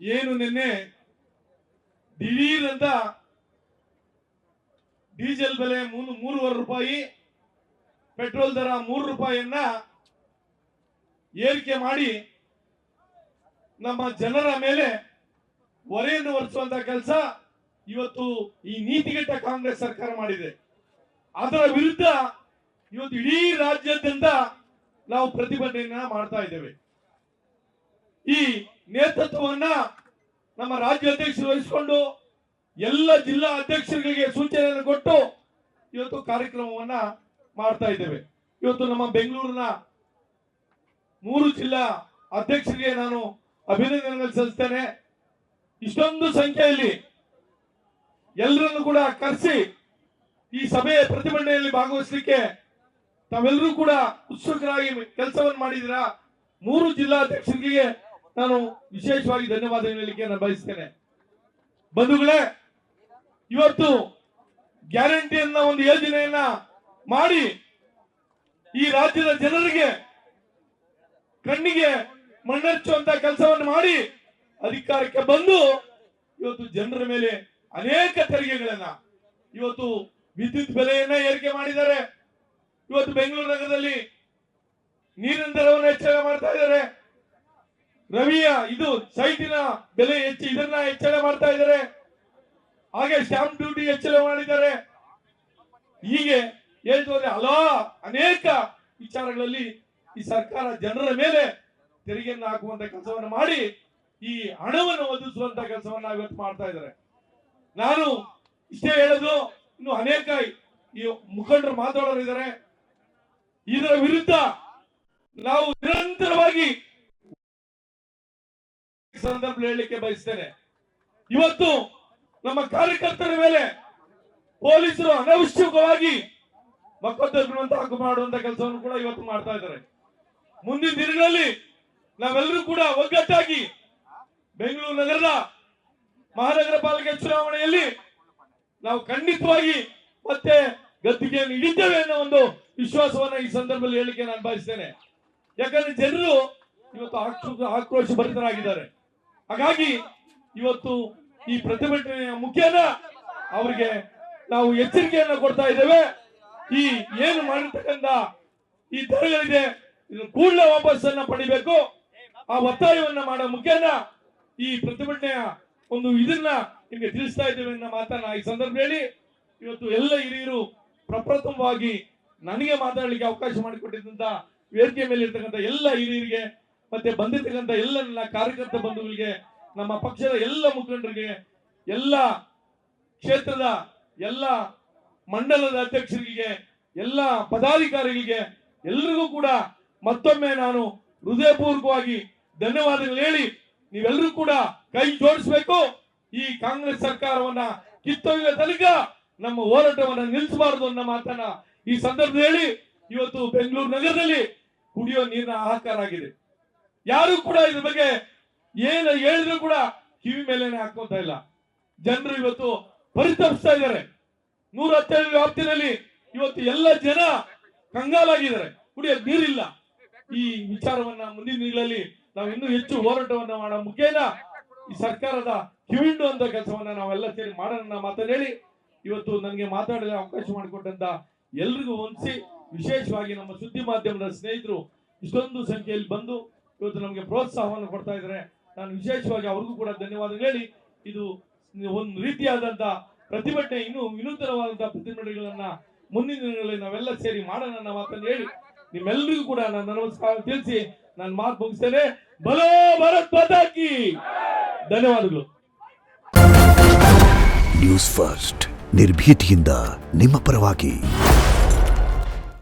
ಏನು ನಿನ್ನೆ ದಿಢೀರ್ ಅಂತ ಡೀಸೆಲ್ ಬೆಲೆ 3.5 ರೂಪಾಯಿ, ಪೆಟ್ರೋಲ್ ದರ 3 ರೂಪಾಯಿಯನ್ನ ಏರಿಕೆ ಮಾಡಿ ನಮ್ಮ ಜನರ ಮೇಲೆ ಹೊರೆಯನ್ನು ಹೊರಿಸುವಂತ ಕೆಲಸ ಇವತ್ತು ಈ ನೀತಿಗೆಟ್ಟ ಕಾಂಗ್ರೆಸ್ ಸರ್ಕಾರ ಮಾಡಿದೆ. ಅದರ ವಿರುದ್ಧ ಇವತ್ತು ಇಡೀ ರಾಜ್ಯಾದ್ಯಂತ ನಾವು ಪ್ರತಿಭಟನೆಯನ್ನ ಮಾಡ್ತಾ ಇದ್ದೇವೆ. ಈ ನೇತೃತ್ವವನ್ನ ನಮ್ಮ ರಾಜ್ಯ ಅಧ್ಯಕ್ಷರು ವಹಿಸಿಕೊಂಡು ಎಲ್ಲ ಜಿಲ್ಲಾ ಅಧ್ಯಕ್ಷರುಗಳಿಗೆ ಸೂಚನೆಯನ್ನು ಕೊಟ್ಟು ಇವತ್ತು ಕಾರ್ಯಕ್ರಮವನ್ನ ಮಾಡ್ತಾ ಇದ್ದೇವೆ. ಇವತ್ತು ನಮ್ಮ ಬೆಂಗಳೂರಿನ 3 ಜಿಲ್ಲಾ ಅಧ್ಯಕ್ಷರಿಗೆ ನಾನು ಅಭಿನಂದನೆಗಳು ಸಲ್ಲಿಸ್ತೇನೆ. ಇಷ್ಟೊಂದು ಸಂಖ್ಯೆಯಲ್ಲಿ ಎಲ್ಲರನ್ನು ಕೂಡ ಕರೆಸಿ ಈ ಸಭೆಯ ಪ್ರತಿಭಟನೆಯಲ್ಲಿ ಭಾಗವಹಿಸಲಿಕ್ಕೆ ತಾವೆಲ್ಲರೂ ಕೂಡ ಉತ್ಸುಕರಾಗಿ ಕೆಲಸವನ್ನು ಮಾಡಿದಿರಾ. 3 ಜಿಲ್ಲಾ ಅಧ್ಯಕ್ಷರಿಗೆ ನಾನು ವಿಶೇಷವಾಗಿ ಧನ್ಯವಾದ ಹೇಳಲಿಕ್ಕೆ ನಾನು ಬಯಸ್ತೇನೆ. ಬಂಧುಗಳೇ, ಇವತ್ತು ಗ್ಯಾರಂಟಿಯನ್ನ ಒಂದು ಯೋಜನೆಯನ್ನ ಮಾಡಿ ಈ ರಾಜ್ಯದ ಜನರಿಗೆ ಕಣ್ಣಿಗೆ ಮಣ್ಣೆಚ್ಚುವಂತ ಕೆಲಸವನ್ನು ಮಾಡಿ ಅಧಿಕಾರಕ್ಕೆ ಬಂದು ಇವತ್ತು ಜನರ ಮೇಲೆ ಅನೇಕ ತೆರಿಗೆಗಳನ್ನ, ಇವತ್ತು ವಿದ್ಯುತ್ ಬೆಲೆಯನ್ನ ಏರಿಕೆ ಮಾಡಿದ್ದಾರೆ. ಇವತ್ತು ಬೆಂಗಳೂರು ನಗರದಲ್ಲಿ ನೀರಿನ ದರವನ್ನು ಹೆಚ್ಚಳ ಮಾಡ್ತಾ ಇದ್ದಾರೆ. ರವಿಯ ಸೈಟಿನ ಬೆಲೆ ಇದನ್ನ ಹೆಚ್ಚಳ ಮಾಡ್ತಾ ಇದ್ದಾರೆ. ಹಾಗೆ ಸ್ಟಾಂಪ್ ಡ್ಯೂಟಿ ಹೆಚ್ಚಳ ಮಾಡಿದ್ದಾರೆ. ಹೀಗೆ ಹೇಳ್ತೋದ್ರೆ ಅನೇಕ ವಿಚಾರಗಳಲ್ಲಿ ಈ ಸರ್ಕಾರ ಜನರ ಮೇಲೆ ತೆರಿಗೆಯನ್ನು ಹಾಕುವಂತ ಕೆಲಸವನ್ನು ಮಾಡಿ ಈ ಹಣವನ್ನು ಒದಗಿಸುವಂತ ಕೆಲಸವನ್ನ ಇವತ್ತು ಮಾಡ್ತಾ ಇದ್ದಾರೆ. ನಾನು ಇಷ್ಟೇ ಹೇಳೋದು, ಇನ್ನು ಅನೇಕ ಈ ಮುಖಂಡರು ಮಾತಾಡೋರಿದ್ದಾರೆ. ಇದರ ವಿರುದ್ಧ ನಾವು ನಿರಂತರವಾಗಿ ಸಂದರ್ಭ ಹೇಳಲಿಕ್ಕೆ ಬಯಸ್ತೇನೆ. ಇವತ್ತು ನಮ್ಮ ಕಾರ್ಯಕರ್ತರ ಮೇಲೆ ಪೊಲೀಸರು ಅನವಶ್ಯಕವಾಗಿ ಮೊಕದ್ದಮೆ ಹಾಕು ಮಾಡುವಂತ ಕೆಲಸವನ್ನು ಕೂಡ ಇವತ್ತು ಮಾಡ್ತಾ ಇದ್ದಾರೆ. ಮುಂದಿನ ದಿನಗಳಲ್ಲಿ ನಾವೆಲ್ಲರೂ ಕೂಡ ಒಗ್ಗಟ್ಟಾಗಿ ಬೆಂಗಳೂರು ನಗರದ ಮಹಾನಗರ ಪಾಲಿಕೆ ಚುನಾವಣೆಯಲ್ಲಿ ನಾವು ಖಂಡಿತವಾಗಿ ಮತ್ತೆ ಗದ್ದುಗೆಯನ್ನು ಹಿಡಿತೇವೆ ಅನ್ನೋ ಒಂದು ವಿಶ್ವಾಸವನ್ನ ಈ ಸಂದರ್ಭದಲ್ಲಿ ಹೇಳಿಕೆ ನಾನು ಬಯಸ್ತೇನೆ. ಯಾಕಂದ್ರೆ ಜನರು ಇವತ್ತು ಆಕ್ರೋಶ ಭರಿತರಾಗಿದ್ದಾರೆ. ಹಾಗಾಗಿ ಇವತ್ತು ಈ ಪ್ರತಿಭಟನೆಯ ಮುಖೇನ ಅವರಿಗೆ ನಾವು ಎಚ್ಚರಿಕೆಯನ್ನು ಕೊಡ್ತಾ ಇದ್ದೇವೆ. ಈ ಏನು ಮಾಡಿರ್ತಕ್ಕಂಥ ಈ ದರಗಳಿದೆ ಇದನ್ನು ಕೂಡಲೇ ವಾಪಸ್ಸನ್ನ ಪಡಿಬೇಕು. ಆ ಒತ್ತಾಯವನ್ನ ಮಾಡೋ ಮುಖೇನ ಈ ಪ್ರತಿಭಟನೆಯ ಒಂದು ಇದನ್ನ ನಿಮಗೆ ತಿಳಿಸ್ತಾ ಇದ್ದೇವೆ ಅನ್ನೋ ಮಾತನ್ನ ಈ ಸಂದರ್ಭ ಹೇಳಿ, ಇವತ್ತು ಎಲ್ಲ ಹಿರಿಯರು ಪ್ರಪ್ರಥಮವಾಗಿ ನನಗೆ ಮಾತಾಡಲಿಕ್ಕೆ ಅವಕಾಶ ಮಾಡಿಕೊಟ್ಟಿದ್ದಂತ ವೇದಿಕೆ ಮೇಲೆ ಇರ್ತಕ್ಕಂಥ ಎಲ್ಲ ಹಿರಿಯರಿಗೆ ಮತ್ತೆ ಬಂದಿರ್ತಕ್ಕಂಥ ಎಲ್ಲ ನನ್ನ ಕಾರ್ಯಕರ್ತ ಬಂಧುಗಳಿಗೆ, ನಮ್ಮ ಪಕ್ಷದ ಎಲ್ಲ ಮುಖಂಡರಿಗೆ, ಎಲ್ಲ ಕ್ಷೇತ್ರದ ಎಲ್ಲ ಮಂಡಲದ ಅಧ್ಯಕ್ಷರಿಗೆ, ಎಲ್ಲ ಪದಾಧಿಕಾರಿಗಳಿಗೆ ಎಲ್ಲರಿಗೂ ಕೂಡ ಮತ್ತೊಮ್ಮೆ ನಾನು ಹೃದಯಪೂರ್ವಕವಾಗಿ ಧನ್ಯವಾದಗಳು ಹೇಳಿ, ನೀವೆಲ್ಲರೂ ಕೂಡ ಕೈ ಜೋಡಿಸಬೇಕು. ಈ ಕಾಂಗ್ರೆಸ್ ಸರ್ಕಾರವನ್ನ ಕಿತ್ತೊಯ್ಯುವ ತನಕ ನಮ್ಮ ಹೋರಾಟವನ್ನ ನಿಲ್ಲಿಸಬಾರದು ಅನ್ನೋ ಮಾತನ್ನ ಈ ಸಂದರ್ಭದಲ್ಲಿ ಹೇಳಿ, ಇವತ್ತು ಬೆಂಗಳೂರು ನಗರದಲ್ಲಿ ಕುಡಿಯೋ ನೀರಿನ ಹಾಹಾಕಾರ ಆಗಿದೆ. ಯಾರು ಕೂಡ ಇದ್ರ ಬಗ್ಗೆ ಏನು ಹೇಳಿದ್ರು ಕೂಡ ಕಿವಿ ಮೇಲೆನೆ ಹಾಕೋತ ಇಲ್ಲ. ಜನರು ಇವತ್ತು ಪರಿತಪಿಸ್ತಾ ಇದ್ದಾರೆ. 117 ವ್ಯಾಪ್ತಿನಲ್ಲಿ ಇವತ್ತು ಎಲ್ಲ ಜನ ಕಂಗಾಲಾಗಿದ್ದಾರೆ, ಕುಡಿಯೋ ನೀರಿಲ್ಲ. ಈ ವಿಚಾರವನ್ನ ಮುಂದಿನ ದಿನಗಳಲ್ಲಿ ನಾವು ಇನ್ನೂ ಹೆಚ್ಚು ಹೋರಾಟವನ್ನ ಮಾಡೋ ಮುಖೇನ ಈ ಸರ್ಕಾರದ ಕಿವಿಂಡು ಅಂತ ಕೆಲಸವನ್ನ ನಾವೆಲ್ಲ ಸೇರಿ ಮಾಡೋಣ ಮಾತನ್ನ ಹೇಳಿ, ಇವತ್ತು ನನಗೆ ಮಾತಾಡಲು ಅವಕಾಶ ಮಾಡಿಕೊಟ್ಟಂತ ಎಲ್ರಿಗೂ ವಂದಿಸಿ, ವಿಶೇಷವಾಗಿ ನಮ್ಮ ಸುದ್ದಿ ಮಾಧ್ಯಮದ ಸ್ನೇಹಿತರು ಇಷ್ಟೊಂದು ಸಂಖ್ಯೆಯಲ್ಲಿ ಬಂದು ಇವತ್ತು ನಮಗೆ ಪ್ರೋತ್ಸಾಹವನ್ನು ಕೊಡ್ತಾ ಇದ್ದಾರೆ. ನಾನು ವಿಶೇಷವಾಗಿ ಅವ್ರಿಗೂ ಕೂಡ ಧನ್ಯವಾದ ಹೇಳಿ, ಇದು ಒಂದು ರೀತಿಯಾದಂತ ಪ್ರತಿಭಟನೆ, ಇನ್ನೂ ವಿನೂತನವಾದಂತಹ ಪ್ರತಿಭಟನೆಗಳನ್ನ ಮುಂದಿನ ದಿನಗಳಲ್ಲಿ ನಾವೆಲ್ಲ ಸೇರಿ ಮಾಡೋಣ ಅನ್ನೋ ಮಾತನ್ನು ಹೇಳಿ ನಿಮ್ಮೆಲ್ಲರಿಗೂ ಕೂಡ ನಾನು ನಮಸ್ಕಾರ ತಿಳಿಸಿ ನಾನು ಮಾತು ಮುಗಿಸ್ತೇನೆ. ಬಲೋ ಭಾರತ್ ಮಾತಾ ಕಿ ಧನ್ಯವಾದಗಳು. ನ್ಯೂಸ್ ಫಸ್ಟ್ ನಿರ್ಭೀತಿಯಿಂದ ನಿಮ್ಮ ಪರವಾಗಿ.